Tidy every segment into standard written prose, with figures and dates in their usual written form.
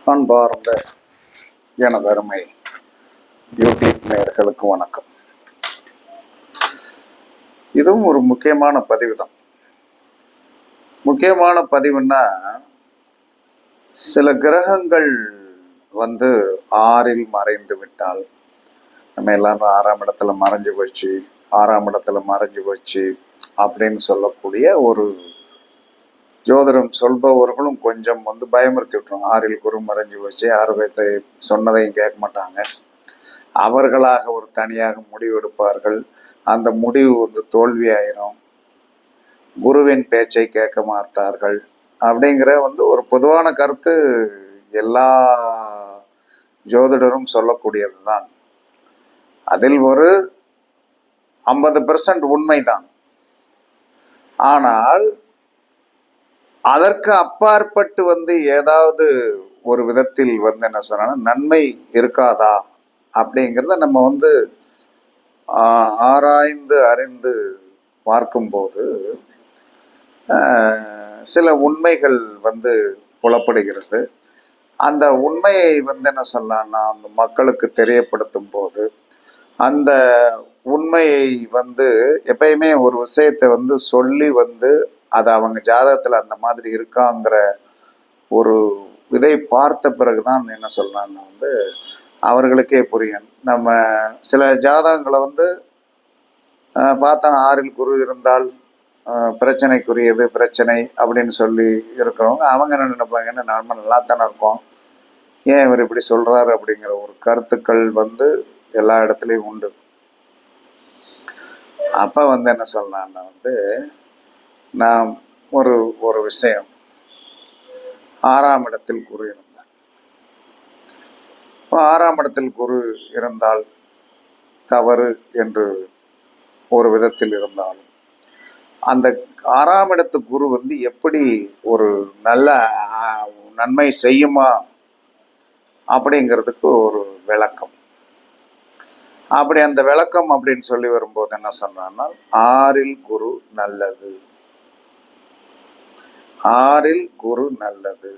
அன்பார்ந்த எனதருமை யூடியூப் நேயர்களுக்கு வணக்கம். இதுவும் ஒரு முக்கியமான பதிவு தான். முக்கியமான பதிவுன்னா, சில கிரகங்கள் ஆறில் மறைந்து விட்டால், நம்ம எல்லாரும் ஆறாம் இடத்துல மறைஞ்சு போச்சு அப்படின்னு சொல்லக்கூடிய ஒரு ஜோதிடம் சொல்பவர்களும் கொஞ்சம் பயமுறுத்தி விட்டுரும். ஆறில் குரு மறைஞ்சு போச்சு, ஆரோக்கியத்தை சொன்னதையும் கேட்க மாட்டாங்க. அவர்களாக ஒரு தனியாக முடிவெடுப்பார்கள். அந்த முடிவு தோல்வி ஆயிரும். குருவின் பேச்சை கேட்க மாட்டார்கள். அப்படிங்கிற ஒரு பொதுவான கருத்து எல்லா ஜோதிடரும் சொல்லக்கூடியது தான். அதில் ஒரு 50% உண்மைதான். ஆனால் அதற்கு அப்பாற்பட்டு ஏதாவது ஒரு விதத்தில் என்ன சொன்னா நன்மை இருக்காதா அப்படிங்கிறத நம்ம ஆராய்ந்து அறிந்து பார்க்கும்போது சில உண்மைகள் புலப்படுகிறது. அந்த உண்மையை என்ன சொல்லலாம்னா அந்த மக்களுக்கு தெரியப்படுத்தும் போது அந்த உண்மையை எப்பயுமே ஒரு விஷயத்தை சொல்லி அது அவங்க ஜாதகத்துல அந்த மாதிரி இருக்காங்கிற ஒரு இதை பார்த்த பிறகுதான் என்ன சொல்லலாம்னா அவர்களுக்கே புரியும். நம்ம சில ஜாதகங்களை பார்த்தா ஆறில் குரு இருந்தால் பிரச்சனைக்குரியது பிரச்சனை அப்படின்னு சொல்லி இருக்கிறவங்க அவங்க என்ன நினைப்பாங்கன்னா நம்ம நல்லா தானே இருக்கோம், ஏன் இவர் இப்படி சொல்றாரு அப்படிங்கிற ஒரு கருத்துக்கள் எல்லா இடத்துலையும் உண்டு. அப்ப என்ன சொல்லலாம்னா நாம் ஒரு விஷயம், ஆறாம் இடத்தில் குரு இருந்தால், ஆறாம் இடத்தில் குரு இருந்தால் தவறு என்று ஒரு விதத்தில் இருந்தாலும் அந்த ஆறாம் இடத்து குரு எப்படி ஒரு நல்ல நன்மை செய்யுமா அப்படிங்கிறதுக்கு ஒரு விளக்கம். அப்படி அந்த விளக்கம் அப்படின்னு சொல்லி வரும்போது என்ன சொன்னா, ஆறில் குரு நல்லது, ஆறில் குரு நல்லது.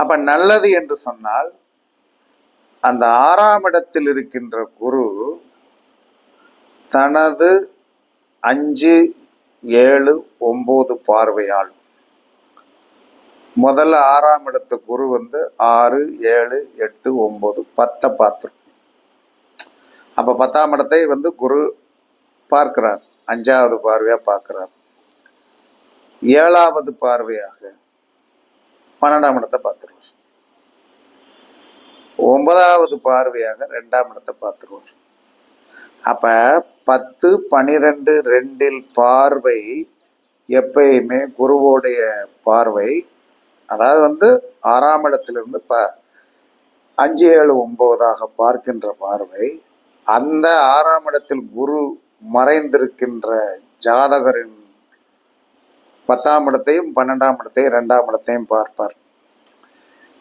அப்ப நல்லது என்று சொன்னால் அந்த ஆறாம் இடத்தில் இருக்கின்ற குரு தனது 5, 7, 9 பார்வையால் முதல்ல ஆறாம் இடத்து குரு 6, 7, 8, 9, 10 பார்த்துரும். அப்ப 10ஆம் இடத்தை குரு பார்க்கிறார், 5வது பார்வையா பார்க்கிறார். 7வது பார்வையாக 12ஆம் இடத்தை பார்த்துருவார். 9வது பார்வையாக 2ஆம் இடத்தை பார்த்துருவார். அப்ப 10, 12, 2 பார்வை எப்பயுமே குருவோடைய பார்வை, அதாவது ஆறாம் இடத்திலிருந்து 5, 7, 9ஆக பார்க்கின்ற பார்வை அந்த ஆறாம் இடத்தில் குரு மறைந்திருக்கின்ற ஜாதகரின் 10ஆம் இடத்தையும் 12ஆம் இடத்தையும் 2ஆம் இடத்தையும் பார்ப்பார்.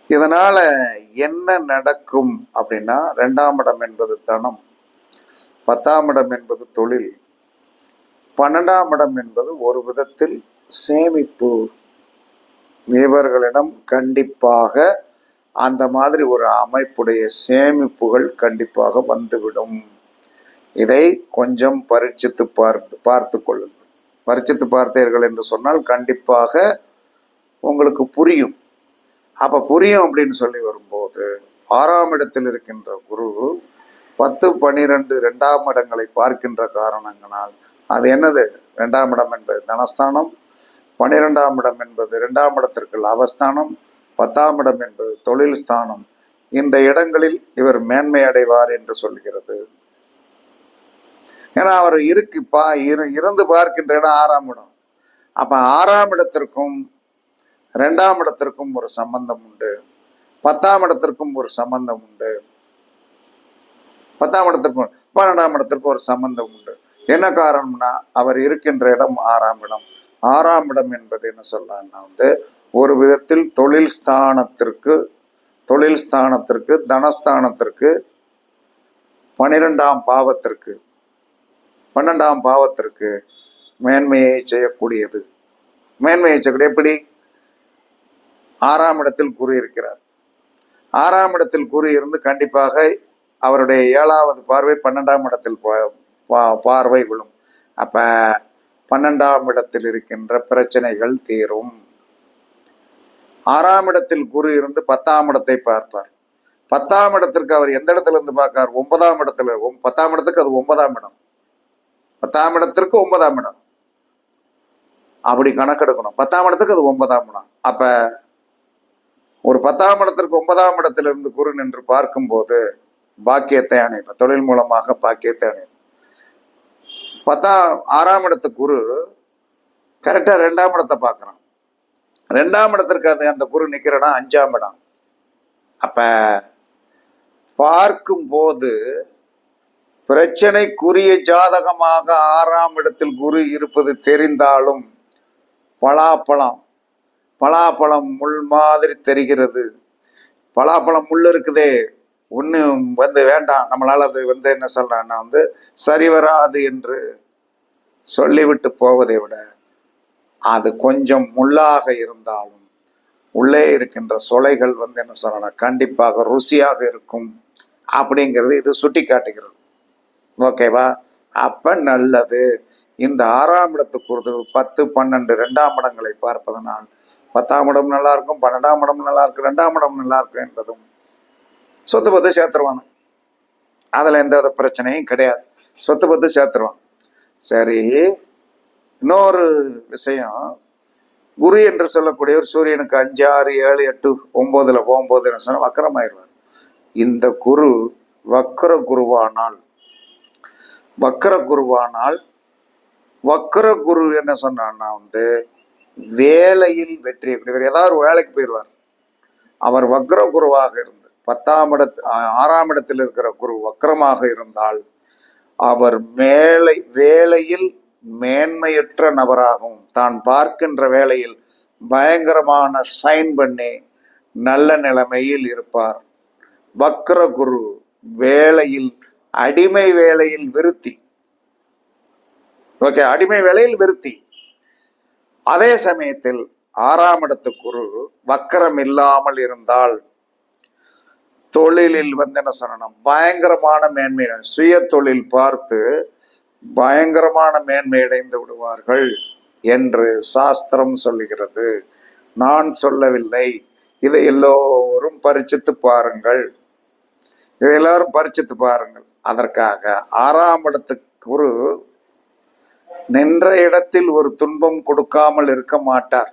இதனால என்ன நடக்கும் அப்படின்னா, 2ஆம் இடம் என்பது தனம், 10ஆம் இடம் என்பது தொழில், 12ஆம் இடம் என்பது ஒரு விதத்தில் சேமிப்பு. இவர்களிடம் கண்டிப்பாக அந்த மாதிரி ஒரு அமைப்புடைய சேமிப்புகள் கண்டிப்பாக வந்துவிடும். இதை கொஞ்சம் பரீட்சித்து பார்த்து கொள்ளுங்கள். பரீட்சித்து பார்த்தீர்கள் என்று சொன்னால் கண்டிப்பாக உங்களுக்கு புரியும். அப்ப புரியும் அப்படின்னு சொல்லி வரும்போது, ஆறாம் இடத்தில் இருக்கின்ற குரு 10, 12, 2ஆம் இடங்களை பார்க்கின்ற காரணங்களால் அது என்னது, 2ஆம் இடம் என்பது தனஸ்தானம், 12ஆம் இடம் என்பது 2ஆம் இடத்திற்கு லாபஸ்தானம், 10ஆம் இடம் என்பது தொழில் ஸ்தானம். இந்த இடங்களில் இவர் மேன்மை அடைவார் என்று சொல்கிறது. ஏன்னா அவர் இருந்து பார்க்கின்ற இடம் 6ஆம் இடம். அப்ப 6ஆம் இடத்திற்கும் 2ஆம் இடத்திற்கும் ஒரு சம்பந்தம் உண்டு, 10ஆம் இடத்திற்கும் ஒரு சம்பந்தம் உண்டு, 10ஆம் இடத்திற்கும் 12ஆம் இடத்திற்கும் ஒரு சம்பந்தம் உண்டு. என்ன காரணம்னா அவர் இருக்கின்ற இடம் 6ஆம் இடம். 6ஆம் இடம் என்பது என்ன சொல்லலாம்னா ஒரு விதத்தில் தொழில் ஸ்தானத்திற்கு, தனஸ்தானத்திற்கு, 12ஆம் பாவத்திற்கு மேன்மையை செய்யக்கூடியது. மேன்மையை செய்யக்கூடிய எப்படி, 6ஆம் இடத்தில் குரு இருக்கிறார். 6ஆம் இடத்தில் குரு இருந்து கண்டிப்பாக அவருடைய 7வது பார்வை 12ஆம் இடத்தில் பார்வை விழும். அப்ப 12ஆம் இடத்தில் இருக்கின்ற பிரச்சனைகள் தீரும். 6ஆம் இடத்தில் குரு இருந்து 10ஆம் இடத்தை பார்ப்பார். 10ஆம் இடத்திற்கு அவர் எந்த இடத்துல இருந்து பார்க்கார்? 9ஆம் இடத்துல. 10ஆம் இடத்துக்கு அது 9ஆம் இடம். 10ஆம் இடத்திற்கு 9ஆம் இடம். அப்படி கணக்கெடுக்கணும். 10ஆம் இடத்துக்கு அது 9ஆம் இடம். அப்ப ஒரு 10ஆம் இடத்திற்கு 9ஆம் இடத்திலிருந்து குரு நின்று பார்க்கும்போது பாக்கியத்தை அணைப்ப, தொழில் மூலமாக பாக்கியத்தை அணைப்ப. 6ஆம் இடத்து குரு கரெக்டா 2ஆம் இடத்தை பார்க்கறான். 2ஆம் இடத்திற்கு அந்த குரு நிக்கிற இடம் 5ஆம் இடம். அப்ப பார்க்கும் போது பிரச்சனைக்குரிய ஜாதகமாக 6ஆம் இடத்தில் குரு இருப்பது தெரிந்தாலும் பலாப்பழம் முள் மாதிரி தெரிகிறது. பலாப்பழம் முள் இருக்குதே, ஒண்ணு வேண்டாம், நம்மளால அது என்ன சொல்றான்னா சரி வராது என்று சொல்லிவிட்டு போவதை விட அது கொஞ்சம் முள்ளாக இருந்தாலும் உள்ளே இருக்கின்ற சொலைகள் என்ன சொல்றா கண்டிப்பாக ருசியாக இருக்கும் அப்படிங்கிறது இது சுட்டி காட்டுகிறது. ஓகேவா? அப்ப நல்லது. இந்த 6ஆம் இடத்துக்கு 10, 12 2ஆம் இடங்களை பார்ப்பதனால் 10ஆம் இடம் நல்லா இருக்கும், 12ஆம் இடம் நல்லா இருக்கும், 2ஆம் இடம் நல்லா இருக்கும் என்பதும் சொத்து பத்து சேர்த்துருவாங்க. அதுல எந்த வித பிரச்சனையும் கிடையாது. சொத்து பத்து சேர்த்துருவான். சரி, இன்னொரு விஷயம், குரு என்று சொல்லக்கூடிய ஒரு சூரியனுக்கு 5, 6, 7, 8, 9ல போகும்போது என்ன சொன்னா வக்கரமாயிருவார். இந்த குரு வக்கர குரு என்ன சொன்னான்னா வேலையில் வெற்றி. ஏதாவது ஒரு வேலைக்கு போயிடுவார். அவர் வக்ர குருவாக இருந்து 6ஆம் இடத்தில் இருக்கிற குரு வக்கரமாக இருந்தால் அவர் வேலையில் மேன்மையற்ற நபராகவும் தான் பார்க்கின்ற வேலையில் பயங்கரமான சைன் பண்ணி நல்ல நிலைமையில் இருப்பார். வக்ர குரு வேலையில் அடிமை வேலையில் விருத்தி. ஓகே, அடிமை வேலையில் விருத்தி. அதே சமயத்தில் 6ஆம் இடத்து குரு வக்கரம் இல்லாமல் இருந்தால் தொழிலில் என்ன சொல்லணும் பயங்கரமான மேன்மை, சுய தொழில் பார்த்து பயங்கரமான மேன்மை அடைந்து விடுவார்கள் என்று சாஸ்திரம் சொல்லுகிறது. நான் சொல்லவில்லை. இதை எல்லோரும் பரிச்சித்து பாருங்கள். அதற்காக 6ஆம் இடத்துக்கு குரு நின்ற இடத்தில் ஒரு துன்பம் கொடுக்காமல் இருக்க மாட்டார்.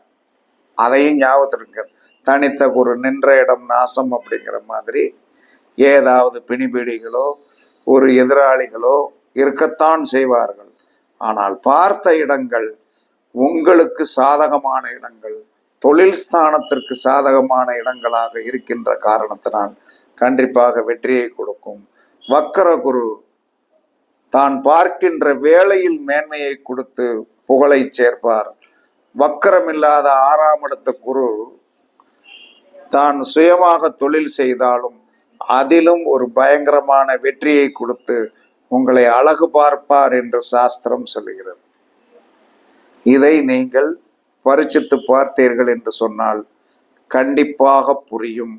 அதையும் ஞாபகத்திற்கு. தனித்த குரு நின்ற இடம் நாசம் அப்படிங்கிற மாதிரி ஏதாவது பிணிபீடிகளோ ஒரு எதிராளிகளோ இருக்கத்தான் செய்வார்கள். ஆனால் பார்த்த இடங்கள் உங்களுக்கு சாதகமான இடங்கள், தொழில் ஸ்தானத்திற்கு சாதகமான இடங்களாக இருக்கின்ற காரணத்தினால் கண்டிப்பாக வெற்றியை கொடுக்கும். வக்கர குரு தான் பார்க்கின்ற வேளையில் மேன்மையை கொடுத்து புகழை சேர்ப்பார். வக்கரம் இல்லாத 6ஆம் இடத்த குரு தான் சுயமாக தொழில் செய்தாலும் அதிலும் ஒரு பயங்கரமான வெற்றியை கொடுத்து உங்களை அழகு பார்ப்பார் என்று சாஸ்திரம் சொல்லுகிறது. இதை நீங்கள் பரிசித்து பார்த்தீர்கள் என்று சொன்னால் கண்டிப்பாக புரியும்,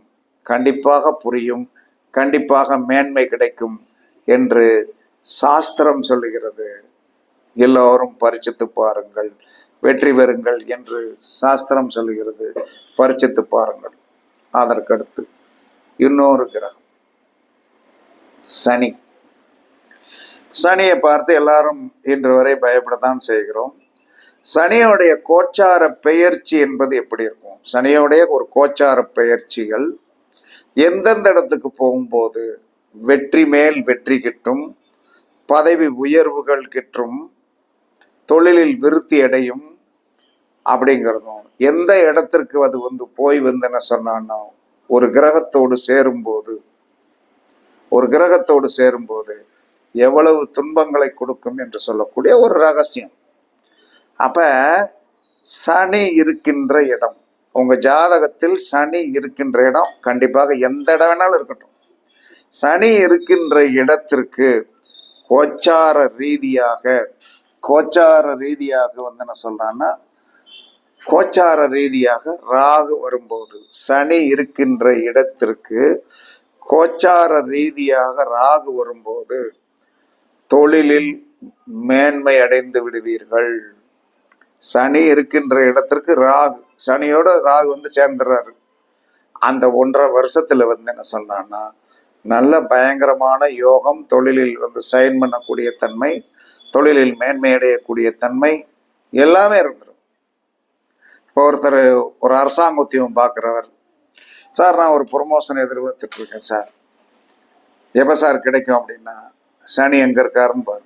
கண்டிப்பாக மேன்மை கிடைக்கும் என்று சாஸ்திரம் சொல்லுகிறது. எல்லோரும் பரிசித்து பாருங்கள், வெற்றி பெறுங்கள் என்று சாஸ்திரம் சொல்லுகிறது. பரிசித்து பாருங்கள். அதற்கடுத்து இன்னொரு கிரகம் சனி. சனியை பார்த்து எல்லாரும் இன்று வரை பயப்படத்தான் செய்கிறோம். சனியோடைய கோச்சார பெயர்ச்சி என்பது எப்படி இருக்கும்? சனியோடைய ஒரு கோச்சார பெயர்ச்சிகள் எந்தெந்த இடத்துக்கு போகும்போது வெற்றி மேல் வெற்றி கிட்டும், பதவி உயர்வுகள் கிட்டும், தொழிலில் விருத்தி அடையும் அப்படிங்கிறதும், எந்த இடத்திற்கு அது போய் என்ன சொன்னான்னா ஒரு கிரகத்தோடு சேரும்போது எவ்வளவு துன்பங்களை கொடுக்கும் என்று சொல்லக்கூடிய ஒரு ரகசியம். அப்ப சனி இருக்கின்ற இடம், உங்க ஜாதகத்தில் சனி இருக்கின்ற இடம் கண்டிப்பாக எந்த இடம் வேணாலும் இருக்கட்டும், சனி இருக்கின்ற இடத்திற்கு கோச்சார ரீதியாக என்ன சொல்றான்னா கோச்சார ரீதியாக ராகு வரும்போது, சனி இருக்கின்ற இடத்திற்கு கோச்சார ரீதியாக ராகு வரும்போது தொழிலில் மேன்மை அடைந்து விடுவீர்கள். சனி இருக்கின்ற இடத்திற்கு ராகு, சனியோட ராகு வந்து சேர்ந்துடுறாரு. அந்த 1.5 வருஷத்துல வந்து என்ன சொன்னான்னா, நல்ல பயங்கரமான யோகம், தொழிலில் வந்து சைன் பண்ணக்கூடிய தன்மை, தொழிலில் மேன்மை அடையக்கூடிய தன்மை எல்லாமே இருந்துடும். இப்போ ஒருத்தர் ஒரு அரசாங்க உத்தியோகம் பார்க்குறவர், சார் நான் ஒரு ப்ரொமோஷன் எதிர்பார்த்துட்டு இருக்கேன் சார், எப்போ சார் கிடைக்கும் அப்படின்னா, சனி எங்க இருக்காருன்னு பாரு.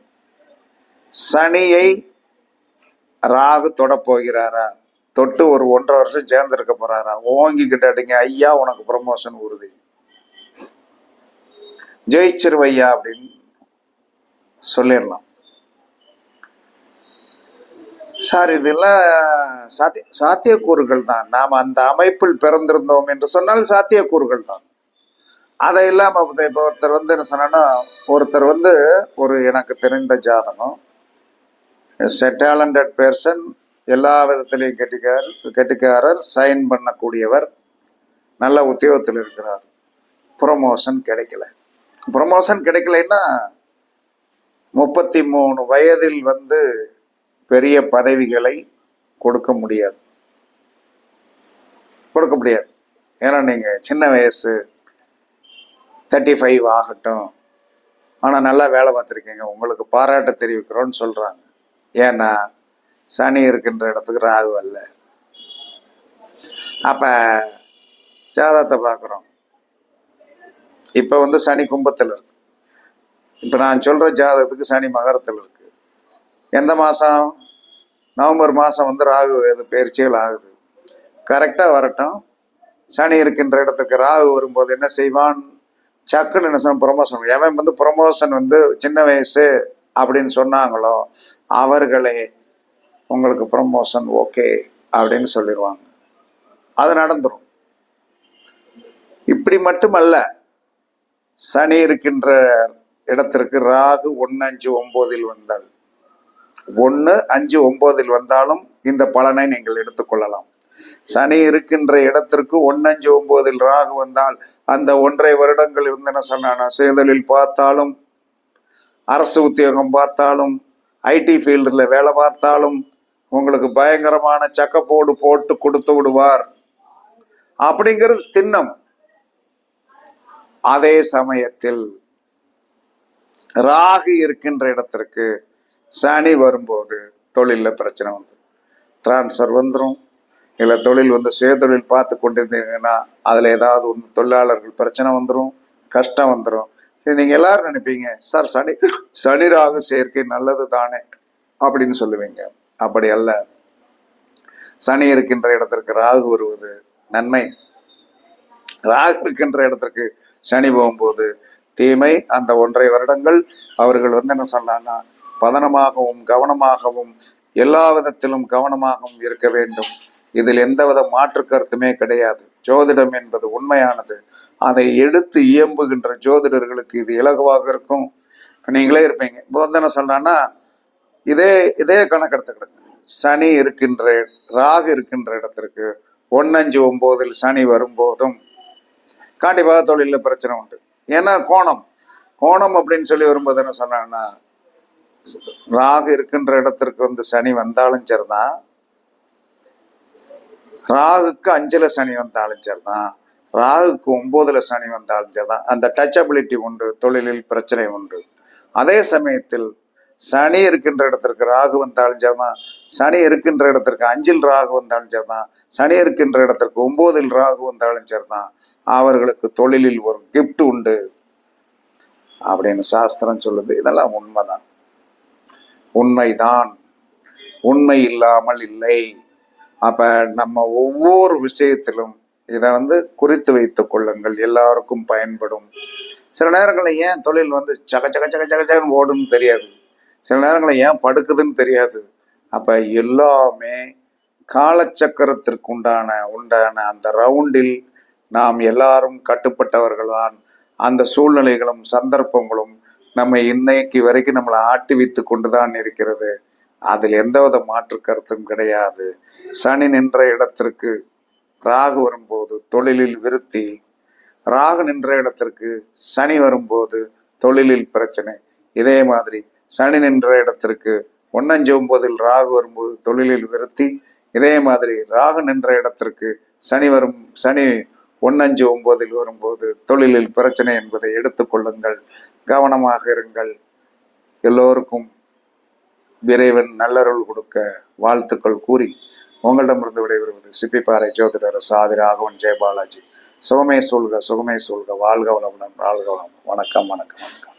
சனியை ராகு தொட போகிறாரா, தொட்டு ஒரு 1.5 வருஷம் சேர்ந்திருக்க போறாரா, ஓங்கிக்கிட்டாடிங்க ஐயா உனக்கு ப்ரமோஷன் உறுதி, ஜெயிச்சிருவையா அப்படின்னு சொல்லிடலாம். சார் இதெல்லாம் சாத்தியக்கூறுகள் தான். நாம் அந்த அமைப்பில் பிறந்திருந்தோம் என்று சொன்னால் சாத்தியக்கூறுகள் தான். அதை இல்லாம இப்போ ஒருத்தர் வந்து என்ன சொன்னா, ஒருத்தர் வந்து ஒரு எனக்கு தெரிந்த ஜாதகம், டேலண்டட் பர்சன், எல்லா விதத்திலையும் கெட்டிக்காரர், சைன் பண்ணக்கூடியவர், நல்ல உத்தியோகத்தில் இருக்கிறார், ப்ரொமோஷன் கிடைக்கல. ப்ரொமோஷன் கிடைக்கலைன்னா 33 வயதில் வந்து பெரிய பதவிகளை கொடுக்க முடியாது. ஏன்னா நீங்க சின்ன வயசு 35 ஆகட்டும், ஆனால் நல்லா வேலை பார்த்துருக்கீங்க, உங்களுக்கு பாராட்ட தெரிவிக்கிறோன்னு சொல்றாங்க. ஏன்னா சனி இருக்கின்ற இடத்துக்கு ராகு அல்ல. அப்ப ஜாதகத்தை பார்க்குறோம். இப்ப வந்து சனி கும்பத்தில் இருக்கு. இப்ப நான் சொல்ற ஜாதகத்துக்கு சனி மகரத்தில் இருக்கு. எந்த மாசம்? நவம்பர் மாசம் வந்து ராகு பயிற்சிகள் ஆகுது. கரெக்டா வரட்டும். சனி இருக்கின்ற இடத்துக்கு ராகு வரும்போது என்ன செய்வான்? சக்குன்னு என்ன ப்ரொமோஷன். எவன் வந்து ப்ரொமோஷன் வந்து சின்ன வயசு அப்படின்னு சொன்னாங்களோ அவர்களே உங்களுக்கு ப்ரொமோஷன் ஓகே அப்படின்னு சொல்லிடுவாங்க. அது நடந்துடும். இப்படி மட்டுமல்ல, சனி இருக்கின்ற இடத்திற்கு ராகு 1, 5, 9 வந்தால், 1, 5, 9 வந்தாலும் இந்த பலனை நீங்கள் எடுத்துக்கொள்ளலாம். சனி இருக்கின்ற இடத்திற்கு 1, 5, 9 ராகு வந்தால் அந்த 1.5 வருடங்கள் இருந்தன சொன்னா, சுயதொழில் பார்த்தாலும், அரசு உத்தியோகம் பார்த்தாலும், ஐடி ஃபீல்டில் வேலை பார்த்தாலும் உங்களுக்கு பயங்கரமான சக்கப்போடு போட்டு கொடுத்து விடுவார் அப்படிங்கிறது திண்ணம். அதே சமயத்தில் ராகு இருக்கின்ற இடத்திற்கு சனி வரும்போது தொழிலில் பிரச்சனை வந்து டிரான்ஸ்ஃபர் வந்துடும். இல்லை தொழில் வந்து சுயதொழில் பார்த்து கொண்டிருந்தீங்கன்னா அதில் ஏதாவது ஒன்று தொழிலாளர்கள் பிரச்சனை வந்துடும், கஷ்டம் வந்துடும். இது நீங்கள் எல்லாரும் நினைப்பீங்க, சார் சனி ராகு சேர்க்கை நல்லது தானே அப்படின்னு சொல்லுவீங்க. அப்படி அல்ல. சனி இருக்கின்ற இடத்திற்கு ராகு வருவது நன்மை. ராகு இருக்கின்ற இடத்திற்கு சனி போகும்போது தீமை. அந்த 1.5 வருடங்கள் அவர்கள் வந்து என்ன சொன்னாங்கன்னா, பதனமாகவும் கவனமாகவும் எல்லா விதத்திலும் கவனமாகவும் இருக்க வேண்டும். இதில் எந்தவித மாற்று கருத்துமே கிடையாது. ஜோதிடம் என்பது உண்மையானது. அதை எடுத்து இயம்புகின்ற ஜோதிடர்களுக்கு இது இலகுவாக இருக்கும். நீங்களே இருப்பீங்க. இப்போ வந்து என்ன சொன்னான்னா, இதே கணக்கெடுத்துக்கிடுங்க. சனி இருக்கின்ற ராகு இருக்கின்ற இடத்திற்கு 1, 5, 9 சனி வரும்போதும் கண்டிப்பாக தொழிலில் பிரச்சனை உண்டு. ஏன்னா கோணம் அப்படின்னு சொல்லி வரும்போது என்ன சொன்னாங்கன்னா, ராகு இருக்கின்ற இடத்திற்கு வந்து சனி வந்தாலும் சரிதான், ராகுக்கு 5ல சனி வந்தாலும் சரிதான், ராகுக்கு 9ல சனி வந்தாலும் சரிதான், அந்த டச்சபிலிட்டி உண்டு, தொழிலில் பிரச்சனை உண்டு. அதே சமயத்தில் சனி இருக்கின்ற இடத்திற்கு ராகு வந்தாலும் சரிதான், சனி இருக்கின்ற இடத்திற்கு 5ல் ராகு வந்தாலும் சரிதான், சனி இருக்கின்ற இடத்திற்கு 9ல் ராகு வந்தாலும் சரிதான், அவர்களுக்கு தொழிலில் ஒரு கிஃப்ட் உண்டு அப்படின்னு சாஸ்திரம் சொல்லுது. இதெல்லாம் உண்மைதான், உண்மைதான், உண்மை இல்லாமல் இல்லை. அப்ப நம்ம ஒவ்வொரு விஷயத்திலும் இதை வந்து குறித்து வைத்துக் கொள்ளுங்கள், எல்லாருக்கும் பயன்படும். சில நேரங்களில் ஏன் தொழில் வந்து சகன்னு ஓடுன்னு தெரியாது, சில நேரங்களில் ஏன் படுக்குதுன்னு தெரியாது. அப்ப எல்லாமே காலச்சக்கரத்திற்கு உண்டான அந்த ரவுண்டில் நாம் எல்லாரும் கட்டுப்பட்டவர்கள் தான். அந்த சூழ்நிலைகளும் சந்தர்ப்பங்களும் நம்ம இன்னைக்கு வரைக்கும் நம்மளை ஆட்டி வைத்து கொண்டுதான் இருக்கிறது. அதில் எந்தவித மாற்று கருத்தும் கிடையாது. சனி நின்ற இடத்திற்கு ராகு வரும்போது தொழிலில் விருத்தி, ராகு நின்ற இடத்திற்கு சனி வரும்போது தொழிலில் பிரச்சனை. இதே மாதிரி சனி நின்ற இடத்திற்கு 1-5-9 ராகு வரும்போது தொழிலில் விருத்தி. இதே மாதிரி ராகு நின்ற இடத்திற்கு சனி 1-5-9 வரும்போது தொழிலில் பிரச்சனை என்பதை எடுத்துக்கொள்ளுங்கள். கவனமாக இருங்கள். எல்லோருக்கும் இறைவன் நல்லருள் கொடுக்க வாழ்த்துக்கள் கூறி உங்களிடமிருந்து விடைபெறுவது சிப்பிப்பாறை ஜோதிடர் சாதி ராகவன் ஜெயபாலாஜி. சுகமே சொல்க, சுகமே சொல்க. வாழ்க வளமுடன், வாழ்க வளம். வணக்கம், வணக்கம், வணக்கம்.